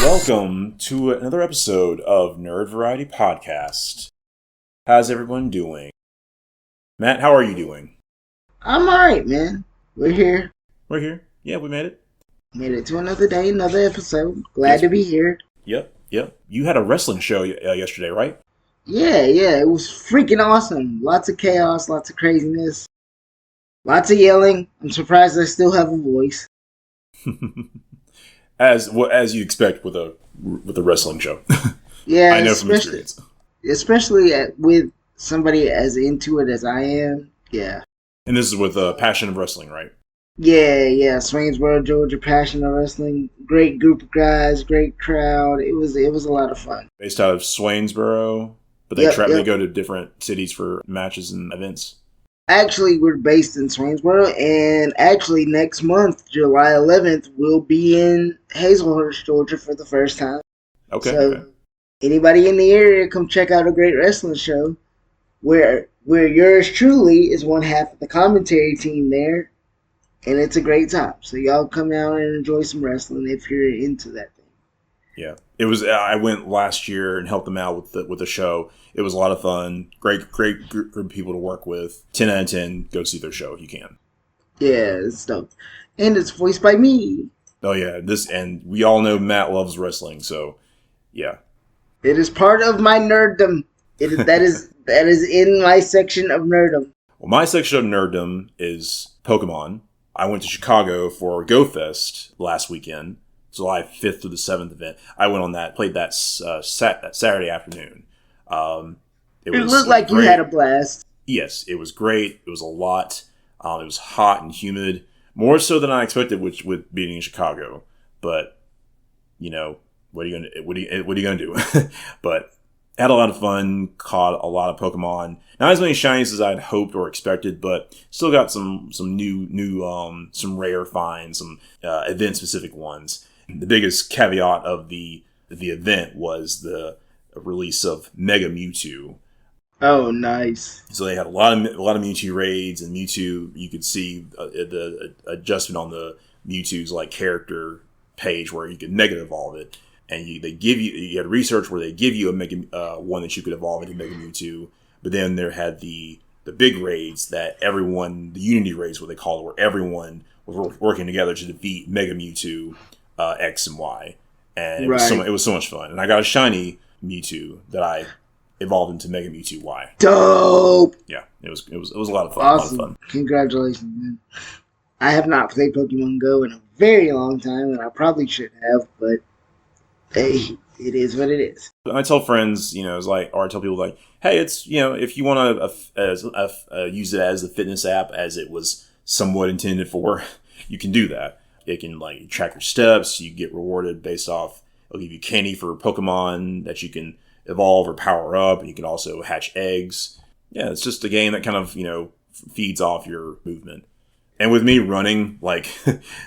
Welcome to another episode of Nerd Variety Podcast. How's everyone doing? Matt, how are you doing? I'm alright, man. We're here. We're here. Yeah, we made it. Made it to another day, another episode. Glad to be here. Yep. You had a wrestling show yesterday, right? Yeah, it was freaking awesome. Lots of chaos, lots of craziness, lots of yelling. I'm surprised I still have a voice. as you expect with a wrestling show. Yeah, I know from experience. Especially with somebody as into it as I am. Yeah. And this is with Passion of Wrestling, right? Yeah. Swainsboro, Georgia, Passion of Wrestling. Great group of guys, great crowd. It was a lot of fun. Based out of Swainsboro, but they they go to different cities for matches and events. Actually, we're based in Swainsboro, and actually next month, July 11th, we'll be in Hazelhurst, Georgia for the first time. Okay. Anybody in the area, come check out a great wrestling show where yours truly is one half of the commentary team there, and it's a great time. So y'all come out and enjoy some wrestling if you're into that thing. Yeah, it was. I went last year and helped them out with the show. It was a lot of fun. Great group of people to work with. 10 out of 10. Go see their show if you can. Yeah, it's dope, and it's voiced by me. Oh yeah, and we all know Matt loves wrestling, so yeah. It is part of my nerddom. That is in my section of nerddom. Well, my section of nerddom is Pokemon. I went to Chicago for GoFest last weekend. July 5th through the 7th event. I went on that, played that Saturday afternoon. It looked like you had a blast. Yes, it was great. It was a lot. It was hot and humid, more so than I expected, with being in Chicago. But you know, what are you gonna do? But had a lot of fun. Caught a lot of Pokemon. Not as many shinies as I'd hoped or expected, but still got some new some rare finds, some event specific ones. The biggest caveat of the event was the release of Mega Mewtwo. Oh, nice! So they had a lot of Mewtwo raids, and Mewtwo. You could see the adjustment on the Mewtwo's like character page where you could Mega Evolve it, and you had research where they give you a Mega one that you could evolve into Mega Mewtwo. But then there had the big raids that everyone, the Unity raids, what they call it, where everyone was working together to defeat Mega Mewtwo. X and Y, and it was so much fun. And I got a shiny Mewtwo that I evolved into Mega Mewtwo Y. Dope. Yeah, it was a lot of fun. Awesome. A lot of fun. Congratulations, man. I have not played Pokemon Go in a very long time, and I probably should have, but hey, it is what it is. I tell friends, or I tell people like, hey, it's if you want to use it as a fitness app as it was somewhat intended for, you can do that. It can like track your steps. You get rewarded based off. It'll give you candy for Pokemon that you can evolve or power up. And you can also hatch eggs. Yeah, it's just a game that kind of feeds off your movement. And with me running, like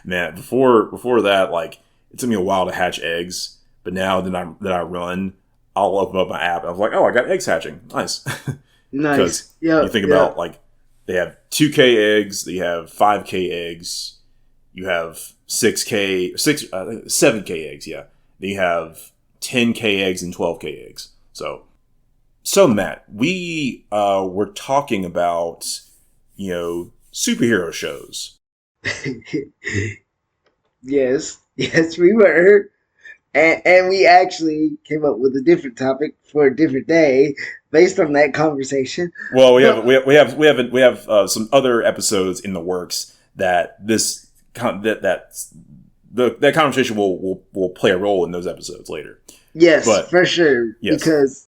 man, before that, like it took me a while to hatch eggs. But now that I run, I'll open up my app. I'm like, oh, I got eggs hatching. Nice. Nice. Because you think about like they have 2K eggs. They have 5K eggs. You have 7K eggs, yeah. Then you have 10K eggs and 12K eggs. So Matt, we were talking about, superhero shows. Yes, we were. And we actually came up with a different topic for a different day based on that conversation. Well, we have some other episodes in the works that that conversation will play a role in those episodes later. Yes, but, for sure. Yes.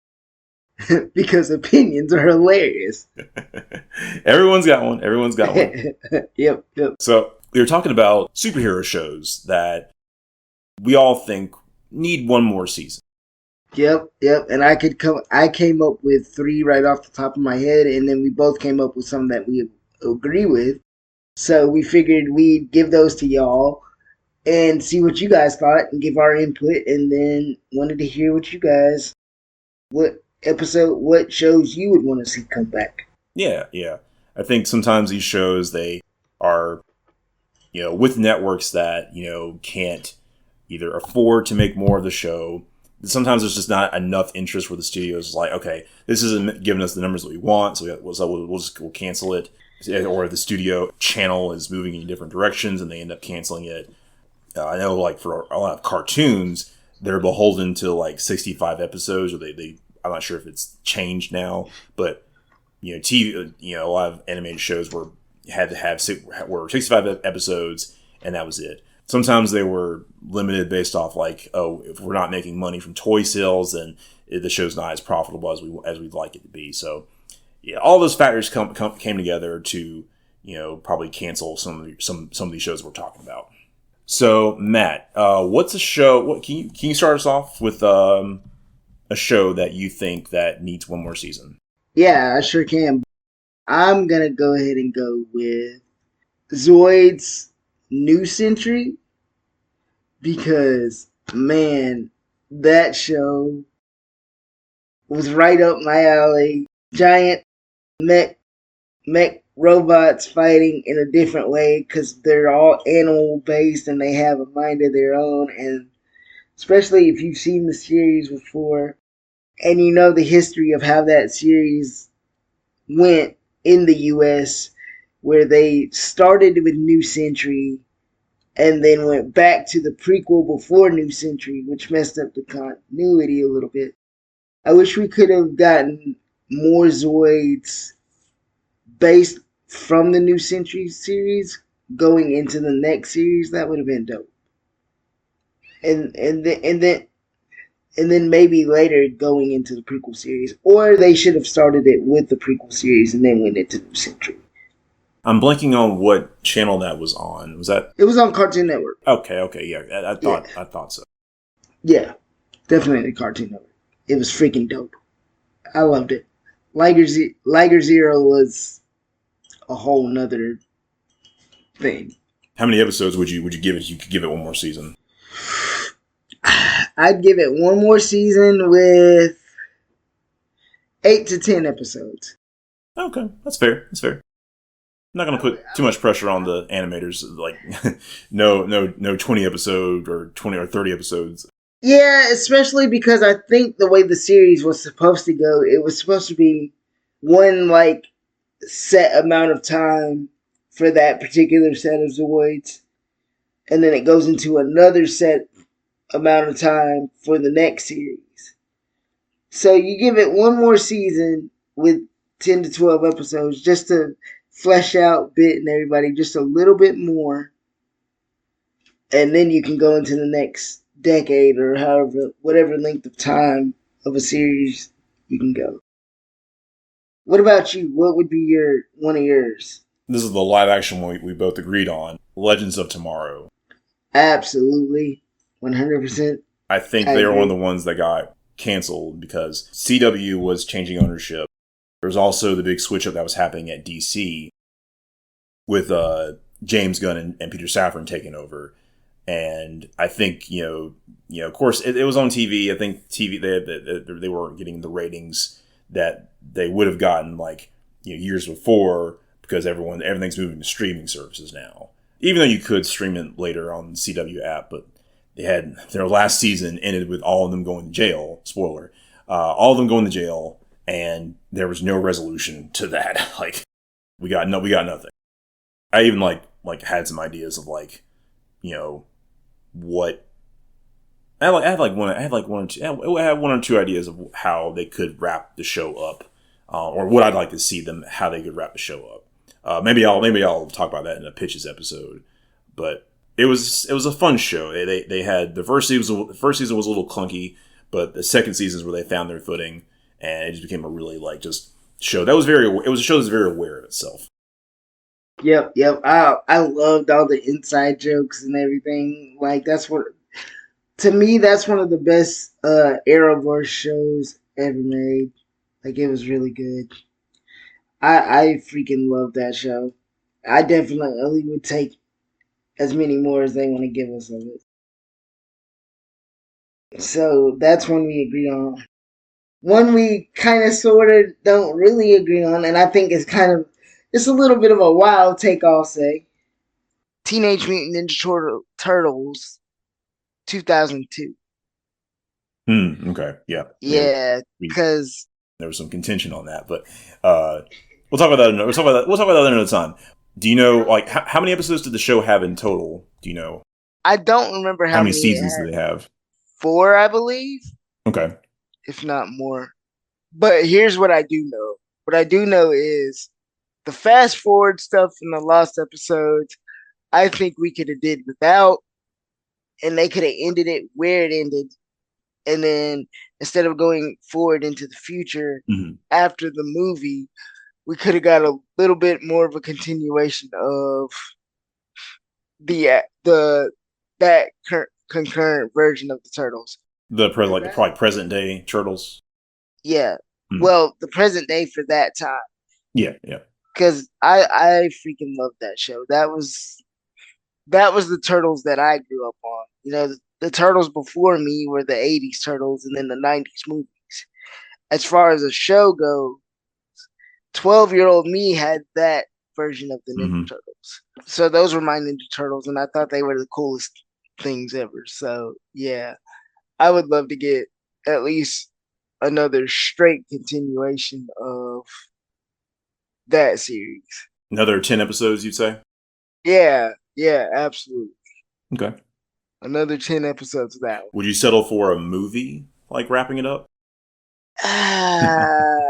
Because opinions are hilarious. Everyone's got one. Yep. So we were talking about superhero shows that we all think need one more season. Yep. And I came up with 3 right off the top of my head, and then we both came up with some that we agree with. So we figured we'd give those to y'all and see what you guys thought and give our input, and then wanted to hear what what shows you would want to see come back. Yeah. I think sometimes these shows, they are, with networks that, can't either afford to make more of the show. Sometimes there's just not enough interest where the studio's like, okay, this isn't giving us the numbers that we want, so we'll cancel it. Or the studio channel is moving in different directions and they end up canceling it. I know, like, for a lot of cartoons, they're beholden to like 65 episodes, or they I'm not sure if it's changed now, but TV, a lot of animated shows were 65 episodes, and that was it. Sometimes they were limited based off like, oh, if we're not making money from toy sales, then the show's not as profitable as we'd like it to be. So, yeah, all those factors came together to probably cancel some of these shows we're talking about. So, Matt, what's a show? What can you start us off with a show that you think that needs one more season? Yeah, I sure can. I'm gonna go ahead and go with Zoid's New Century because, man, that show was right up my alley. Giant mech robots fighting in a different way because they're all animal based and they have a mind of their own. And especially if you've seen the series before and you know the history of how that series went in the US, where they started with New Century and then went back to the prequel before New Century, which messed up the continuity a little bit. I wish we could have gotten more Zoids based from the New Century series going into the next series. That would have been dope. And then maybe later going into the prequel series, or they should have started it with the prequel series and then went into New Century. I'm blanking on what channel that was on. Was that? It was on Cartoon Network. Okay, yeah. I thought so. Yeah, definitely Cartoon Network. It was freaking dope. I loved it. Liger Zero was a whole nother thing. How many episodes would you give it? You could give it one more season. I'd give it one more season with 8 to 10 episodes. Okay, that's fair. I'm not going to put too much pressure on the animators. Like, no 20 episode or 20 or 30 episodes. Yeah, especially because I think the way the series was supposed to go, it was supposed to be one like set amount of time for that particular set of Zoids, and then it goes into another set amount of time for the next series. So you give it one more season with 10 to 12 episodes just to flesh out Bit and everybody just a little bit more, and then you can go into the next decade or whatever length of time of a series you can go. What about you? What would be one of yours? This is the live action one we both agreed on. Legends of Tomorrow. Absolutely. 100%. I think they were one of the ones that got canceled because CW was changing ownership. There was also the big switch up that was happening at DC with James Gunn and Peter Safran taking over. And I think, of course, it was on TV. I think TV, they weren't getting the ratings that they would have gotten years before because everything's moving to streaming services now. Even though you could stream it later on the CW app, but they had their last season ended with all of them going to jail. Spoiler. All of them going to jail, and there was no resolution to that. We got nothing. I even had some ideas of what I had one or two ideas of how they could wrap the show up, or what I'd like to see them how they could wrap the show up. Maybe I'll talk about that in a pitches episode. But it was a fun show. They had the first season was a little clunky, but the second season is where they found their footing, and it just became a really just show that was it was a show that's very aware of itself. Yep. I loved all the inside jokes and everything. To me, that's one of the best Arrowverse shows ever made. It was really good. I freaking love that show. I definitely would take as many more as they want to give us of it. So that's one we agree on. One we kind of sort of don't really agree on, and I think it's a little bit of a wild take, I'll say. Teenage Mutant Ninja Turtles 2002. Okay. Yeah. Yeah, because There was some contention on that, but we'll talk about that. We'll talk about that another time. Do you know, like, how many episodes did the show have in total? Do you know? I don't remember How how many many it seasons had. did they have? 4, I believe, Okay. if not more. But here's what I do know. What I do know is the fast forward stuff in the lost episodes. I think we could have did without, and they could have ended it where it ended, and then instead of going forward into the future Mm-hmm. after the movie, we could have got a little bit more of a continuation of the that concurrent version of the turtles. Probably present day turtles. Yeah, Mm. well, the present day for that time, Yeah, yeah. because I freaking love that show. That was the turtles that I grew up on. You know, the turtles before me were the '80s turtles, and then the '90s movies. As far as a show goes, 12-year-old me had that version of the Ninja Mm-hmm. Turtles. So those were my Ninja Turtles, and I thought they were the coolest things ever. So yeah, I would love to get at least another straight continuation of that series. Another 10 episodes, you'd say? Yeah, yeah, absolutely. Okay. Another 10 episodes of that Would you settle for a movie, like wrapping it up? one.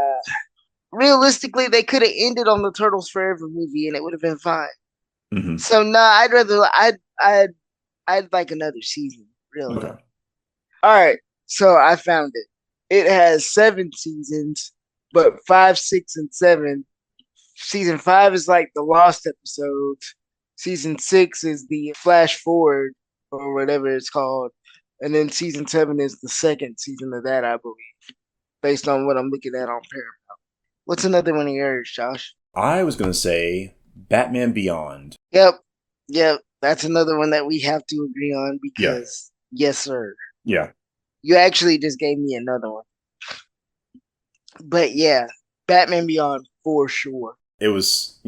Realistically, they could have ended on the Turtles Forever movie, and it would have been fine. Mm-hmm. So nah, I'd like another season, really. Okay. All right, so I found it. It has 7 seasons, but 5, 6, and 7. Season 5 is like the lost episodes. Season 6 is the flash forward or whatever it's called, and then season 7 is the second season of that, I believe, based on what I'm looking at on Paramount. What's another one of yours, Josh? I was going to say Batman Beyond. Yep, yep. That's another one that we have to agree on Yeah. because, yes, sir. Yeah. You actually just gave me another one. But yeah, Batman Beyond for sure. It was,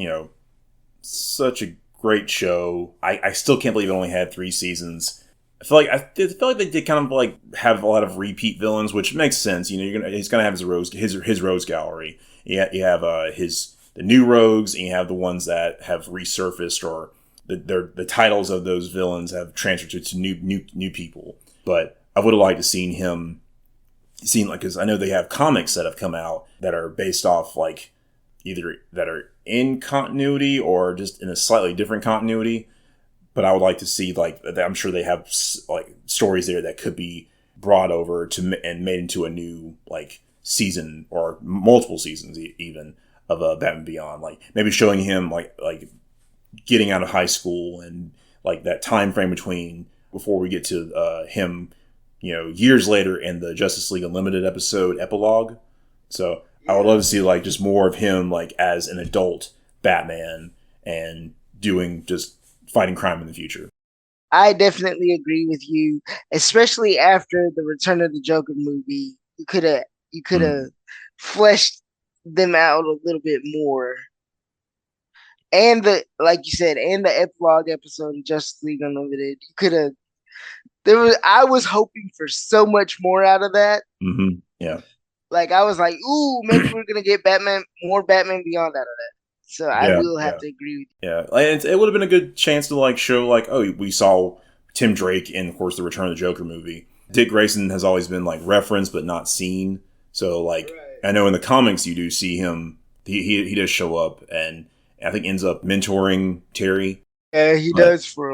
such a great show. I still can't believe it only had 3 seasons. I feel like they did kind of like have a lot of repeat villains, which makes sense. He's gonna have his rogues gallery. You have the new rogues, and you have the ones that have resurfaced, or the titles of those villains have transferred to new people. But I would have liked to seen because I know they have comics that have come out that are based off like either that are in continuity or just in a slightly different continuity. But I would like to see I'm sure they have like stories there that could be brought over and made into a new like season or multiple seasons even of Batman Beyond. Like maybe showing him like getting out of high school and like that time frame between before we get to him, years later in the Justice League Unlimited episode epilogue. So I would love to see like just more of him like as an adult Batman and doing just fighting crime in the future. I definitely agree with you, especially after the Return of the Joker movie. You could have fleshed them out a little bit more, and like you said, and the epilogue episode of Justice League Unlimited. You could have. I was hoping for so much more out of that. Mm-hmm. Yeah. Like I was like, ooh, maybe we're gonna get more Batman Beyond out of that. So I will have to agree with you. Yeah, and it would have been a good chance to like show like, oh, we saw Tim Drake in, of course, the Return of the Joker movie. Dick Grayson has always been like referenced but not seen. So like, right. I know in the comics you do see him. He does show up, and I think ends up mentoring Terry. Yeah, he does for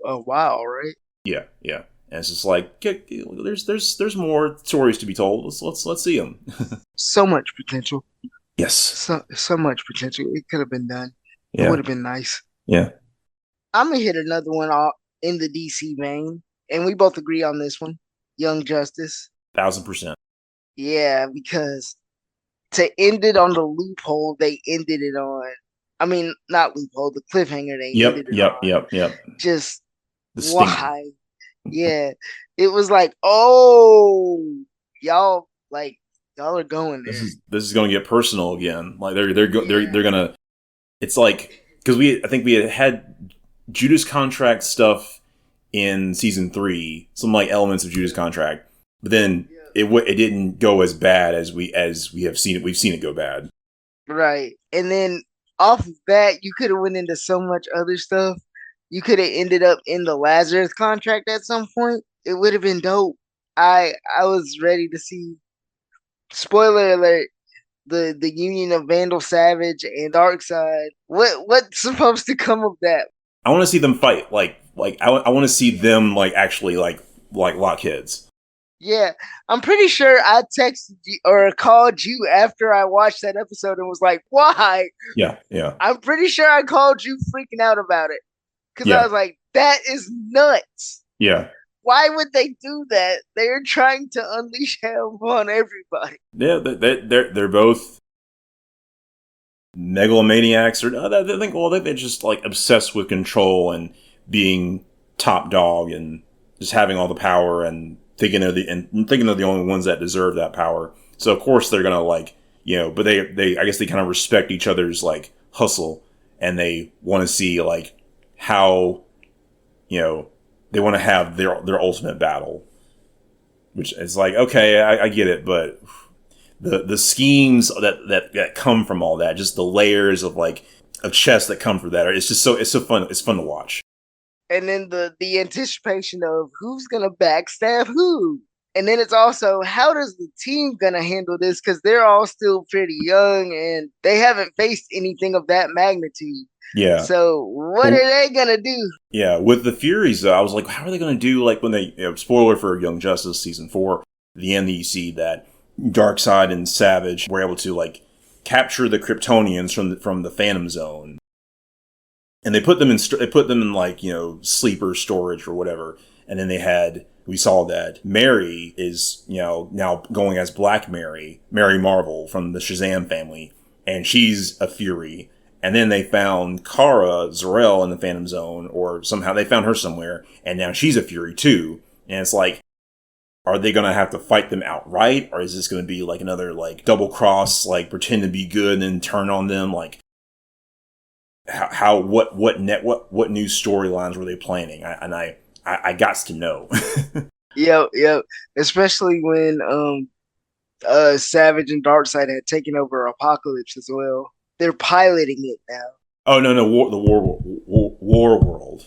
a while, right? Yeah, yeah. And it's just like there's more stories to be told. Let's see them. So much potential. Yes. So much potential. It could have been done. Yeah. It would have been nice. Yeah. I'm gonna hit another one off in the DC vein, and we both agree on this one. Young Justice. 1000%. Yeah, because to end it on the loophole they ended it on. I mean, not loophole, the cliffhanger they ended it on. Yep. Just why? Yeah, it was like, oh, y'all are going there. This is going to get personal again. Like they're gonna. It's like because I think we had Judas Contract stuff in season 3, some like elements of Judah's Contract, but then it didn't go as bad as we have seen it. We've seen it go bad. Right. And then off of that, you could have went into so much other stuff. You could have ended up in the Lazarus Contract at some point. It would have been dope. I was ready to see. Spoiler alert: the union of Vandal Savage and Darkseid. What's supposed to come of that? I want to see them fight. Like I want to see them like actually like lock heads. Yeah, I'm pretty sure I texted you or called you after I watched that episode and was like, "Why?" Yeah, yeah. I'm pretty sure I called you freaking out about it because I was like, "That is nuts." Yeah. Why would they do that? They're trying to unleash hell on everybody. Yeah, they're both megalomaniacs, or they're just like obsessed with control and being top dog and just having all the power and thinking they're the only ones that deserve that power. So of course they're gonna like, but they I guess they kind of respect each other's like hustle, and they want to see like how, they want to have their ultimate battle, which is like, okay, I get it, but the schemes that come from all that, just the layers of chess that come from that, it's so fun. It's fun to watch. And then the anticipation of who's gonna backstab who, and then it's also how does the team gonna handle this, because they're all still pretty young and they haven't faced anything of that magnitude. Yeah. So what are they gonna do? Yeah, with the Furies, though, I was like, how are they gonna do when they spoiler for Young Justice season 4, the end that you see that Darkseid and Savage were able to capture the Kryptonians from the Phantom Zone, and they put them in sleeper storage or whatever. And then we saw that Mary is now going as Black Mary Marvel from the Shazam family, and she's a Fury. And then they found Kara Zor-El in the Phantom Zone, or somehow they found her somewhere, and now she's a Fury too. And it's like, are they going to have to fight them outright? Or is this going to be another double cross, pretend to be good and then turn on them? What new storylines were they planning? I got to know. Yep. Especially when Savage and Darkseid had taken over Apocalypse as well. They're piloting it now. Oh no, the war world.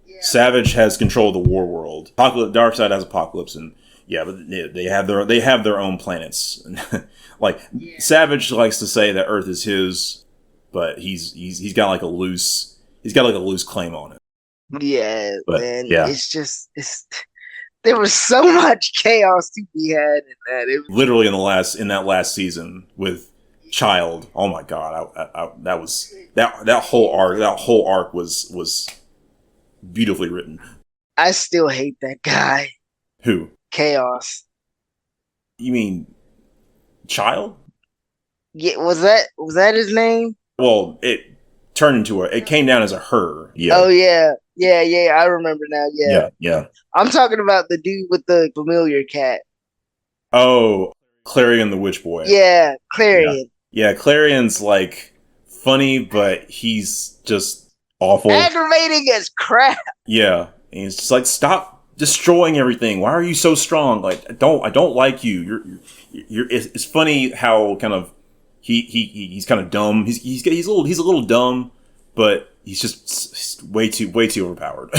Yeah. Savage has control of the war world. Darkseid has Apocalypse, and but they have their own planets. Savage likes to say that Earth is his, but he's got a loose claim on it. Yeah, but, man. Yeah. There was so much chaos to be had in that. Literally in that last season with Child. Oh my god, that whole arc was beautifully written. I still hate that guy. Who? Chaos. You mean Child? Yeah, was that his name? Well, it turned into it came down as a her. Yeah. Oh yeah. I remember now. Yeah. I'm talking about the dude with the familiar cat. Oh, Clarion the Witch Boy. Yeah, Clarion. Yeah, Clarion's funny, but he's just awful. Aggravating as crap. Yeah. And he's just stop destroying everything. Why are you so strong? I don't like you. It's funny how kind of he's kind of dumb. He's a little dumb, but he's just way too overpowered.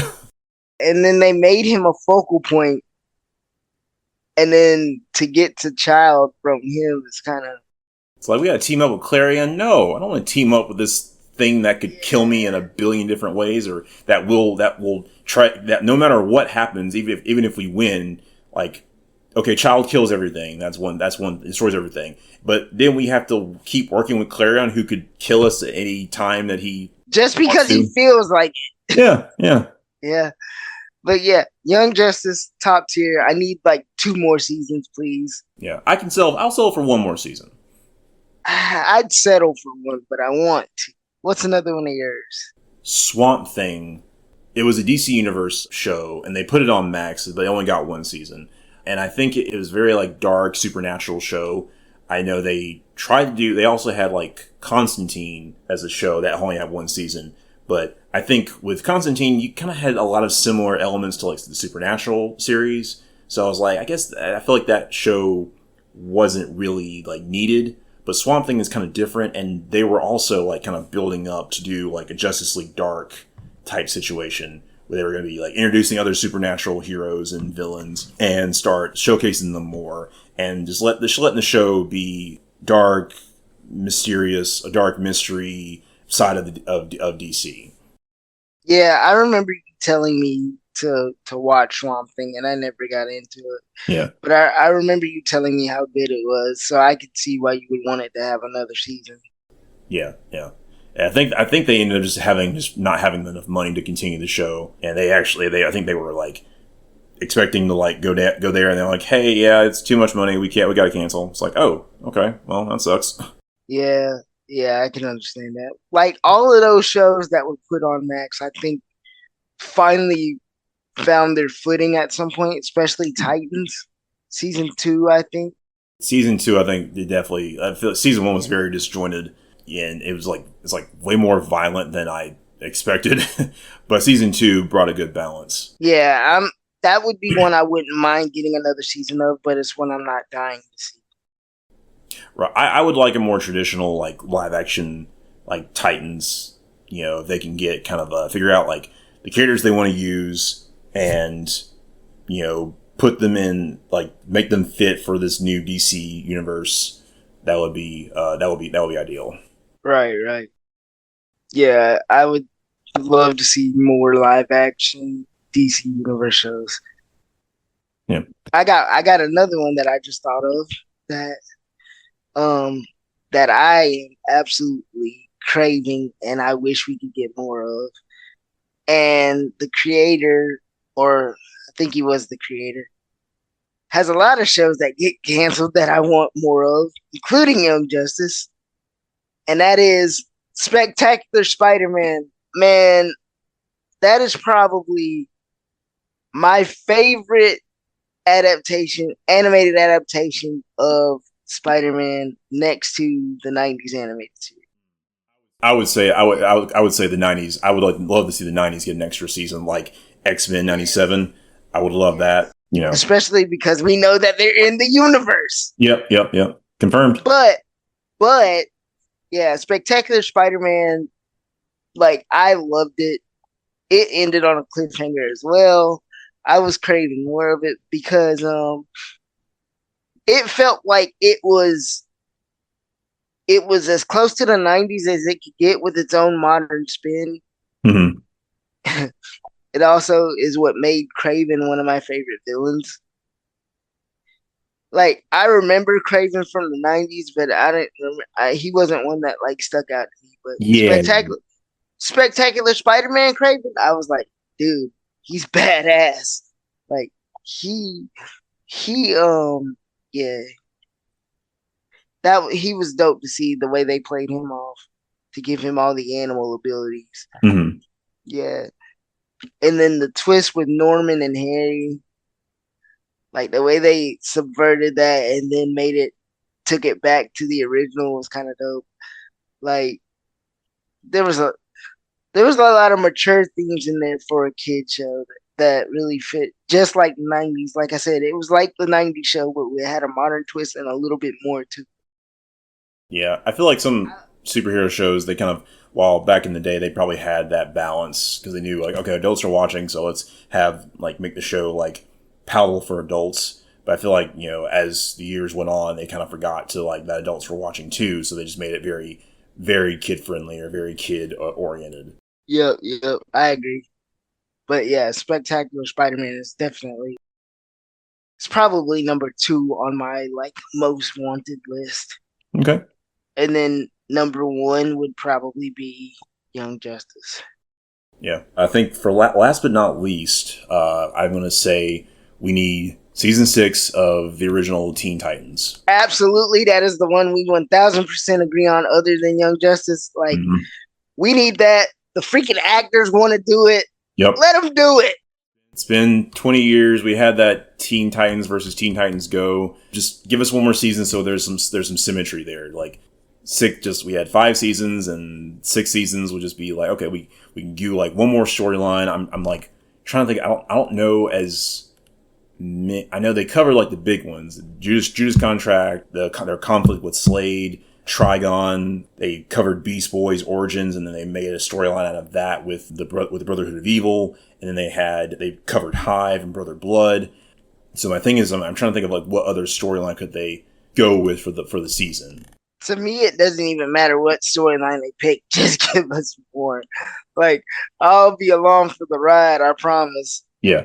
And then they made him a focal point, and then to get to Child from him is kind of. It's we gotta team up with Clarion. No, I don't want to team up with this thing that could kill me in a billion different ways, or that will try that no matter what happens, even if we win. Okay, Child kills everything. That's one. Destroys everything. But then we have to keep working with Clarion, who could kill us at any time that he just because he feels like it. Yeah. But yeah, Young Justice top tier. I need 2 more seasons, please. Yeah, I'll sell for 1 more season. I'd settle for 1, but I want to. What's another one of yours? Swamp Thing. It was a DC Universe show, and they put it on Max. They only got 1 season. And I think it was very dark, supernatural show. I know they tried to do, they also had Constantine as a show that only had 1 season. But I think with Constantine, you kind of had a lot of similar elements to like the Supernatural series. So I was like, I guess I feel like that show wasn't really like needed, but Swamp Thing is kind of different, and they were also like kind of building up to do like a Justice League Dark type situation where they were going to be like introducing other supernatural heroes and villains and start showcasing them more, and just letting the show be dark, mysterious, a dark mystery side of DC. Yeah, I remember you telling me to watch Swamp Thing, and I never got into it. Yeah. But I remember you telling me how good it was, so I could see why you would want it to have another season. Yeah. I think they ended up just not having enough money to continue the show, and I think they were like expecting to like go there, and they're like, hey, yeah, it's too much money, we got to cancel. It's like, oh, okay, well, that sucks. Yeah, I can understand that. Like all of those shows that were put on Max, I think finally found their footing at some point, especially Titans season 2. I think Season 2, I think they definitely. I feel like season 1 was very disjointed, and it's like way more violent than I expected. But season 2 brought a good balance. Yeah, that would be one I wouldn't mind getting another season of, but it's one I'm not dying to see. Right, I would like a more traditional like live action like Titans. You know, if they can get kind of figure out like the characters they want to use, and you know, put them in like make them fit for this new DC universe. That would be ideal. Right. Yeah, I would love to see more live action DC universe shows. Yeah, I got another one that I just thought of that I am absolutely craving, and I wish we could get more of. And the creator, or I think he was the creator, has a lot of shows that get canceled that I want more of, including Young Justice. And that is Spectacular Spider-Man. Man, that is probably my favorite animated adaptation of Spider-Man next to the 90s animated series. I would say the 90s. I would love to see the 90s get an extra season like X-Men 97. I would love that, you know. Especially because we know that they're in the universe. Yep. Confirmed. But yeah, Spectacular Spider-Man, like I loved it. It ended on a cliffhanger as well. I was craving more of it because it felt like it was as close to the 90s as it could get with its own modern spin. Mm-hmm. It also is what made Kraven one of my favorite villains. Like I remember Kraven from the 90s, but I didn't remember, he wasn't one that like stuck out to me. But yeah, Spectacular Spider-Man Kraven, I was like, dude, he's badass. Like he yeah. He was dope to see the way they played him off to give him all the animal abilities. Mm-hmm. Yeah. And then the twist with Norman and Harry, like the way they subverted that and then took it back to the original was kind of dope. Like there was a lot of mature themes in there for a kid show that really fit, just like the 90s. Like I said, it was like the 90s show, but we had a modern twist and a little bit more too. Yeah, I feel like some superhero shows, they kind of, while back in the day, they probably had that balance because they knew, like, okay, adults are watching, so let's make the show, like, palatable for adults. But I feel like, you know, as the years went on, they kind of forgot to, like, that adults were watching too, so they just made it very, very kid-friendly or very kid-oriented. Yep, I agree. But yeah, Spectacular Spider-Man is definitely, it's probably number 2 on my, like, most wanted list. Okay. And then number 1 would probably be Young Justice. Yeah, I think for last but not least, I'm going to say we need season 6 of the original Teen Titans. Absolutely, that is the one we 1000% agree on. Other than Young Justice, like we need that. The freaking actors want to do it. Yep, let them do it. It's been 20 years. We had that Teen Titans versus Teen Titans Go. Just give us one more season, so there's some symmetry there. Like we had 5 seasons, and 6 seasons would just be like, okay, we can do like one more storyline. I'm like trying to think. I don't know as I know they covered like the big ones, Judas Contract, their conflict with Slade, Trigon. They covered Beast Boy's origins, and then they made a storyline out of that with the Brotherhood of Evil, and then they covered Hive and Brother Blood. So my thing is, I'm trying to think of like what other storyline could they go with for the season. To me, it doesn't even matter what storyline they pick. Just give us more. Like, I'll be along for the ride. I promise. Yeah.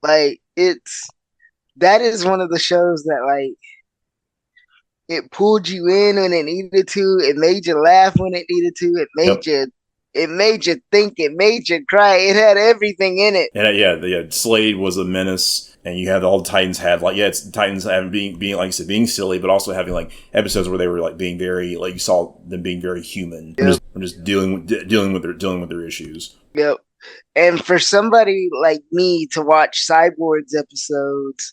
Like, that is one of the shows that, like, it pulled you in when it needed to. It made you laugh when it needed to. It made you think. It made you cry. It had everything in it. And Slade was a menace, and you had all the Titans have like it's Titans having being like I said, being silly, but also having like episodes where they were like being very, like you saw them being very human, yep. just dealing with their issues. Yep. And for somebody like me to watch Cyborg's episodes,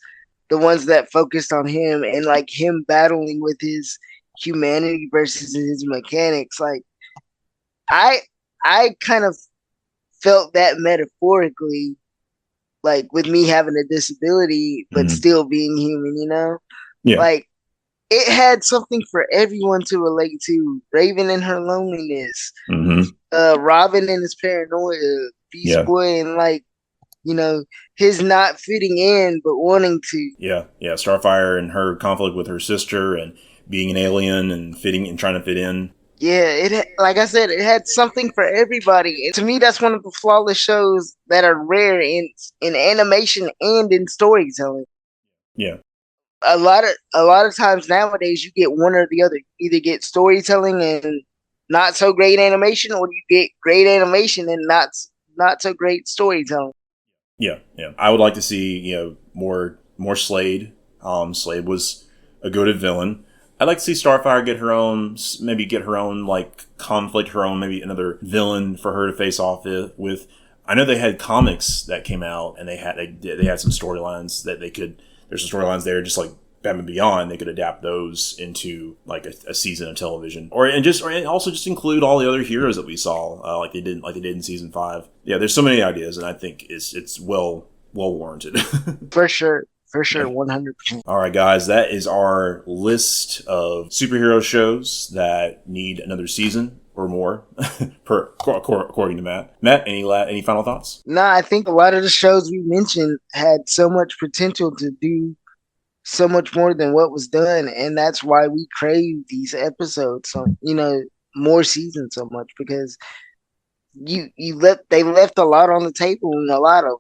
the ones that focused on him and like him battling with his humanity versus his mechanics, like I kind of felt that metaphorically, like with me having a disability but still being human, you know? Yeah. Like it had something for everyone to relate to. Raven and her loneliness, Robin and his paranoia, Beast Boy and like, you know, his not fitting in but wanting to. Yeah. Starfire and her conflict with her sister and being an alien and trying to fit in. Yeah, like I said, it had something for everybody. And to me, that's one of the flawless shows that are rare in animation and in storytelling. Yeah. A lot of times nowadays you get one or the other. You either get storytelling and not so great animation, or you get great animation and not so great storytelling. Yeah. I would like to see, more Slade. Slade was a goated villain. I'd like to see Starfire get her own like conflict, maybe another villain for her to face off with. I know they had comics that came out, and they had some storylines that there's some storylines there, just like Batman Beyond. They could adapt those into like a season of television, and also just include all the other heroes that we saw, like they did in season 5. Yeah, there's so many ideas, and I think it's well warranted. For sure. For sure, 100%. All right, guys, that is our list of superhero shows that need another season or more, according to Matt. Matt, any final thoughts? No, I think a lot of the shows we mentioned had so much potential to do so much more than what was done, and that's why we crave these episodes. So, more seasons so much, because they left a lot on the table in a lot of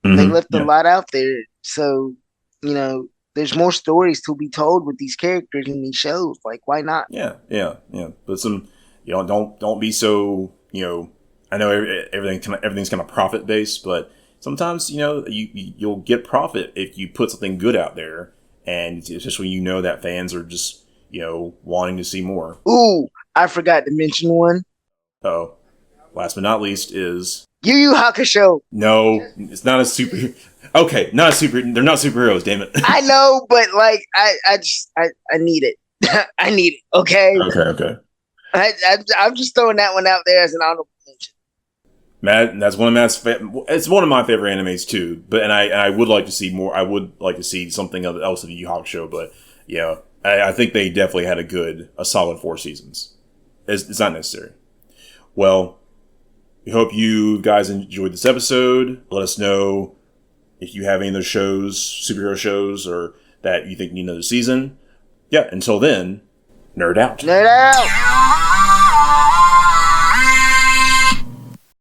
them. They left a lot out there, so. There's more stories to be told with these characters in these shows. Like, why not? Yeah. But some, don't be so, I know everything's kind of profit based, but sometimes, you'll get profit if you put something good out there, and especially when that fans are just, wanting to see more. Ooh, I forgot to mention one. Oh, last but not least is Yu Yu Hakusho. No, it's not a super. Okay, not a super. They're not superheroes. Damn it. I know, but like, I need it. I need it. Okay. Okay. I'm just throwing that one out there as an honorable mention. Matt, that's one of Matt's. It's one of my favorite animes too. But I would like to see more. I would like to see something else of Yu Yu Hakusho. But yeah, I think they definitely had a solid 4 seasons. It's not necessary. Well, we hope you guys enjoyed this episode. Let us know if you have any other shows, superhero shows, or that you think need another season. Yeah, until then, nerd out. Nerd out!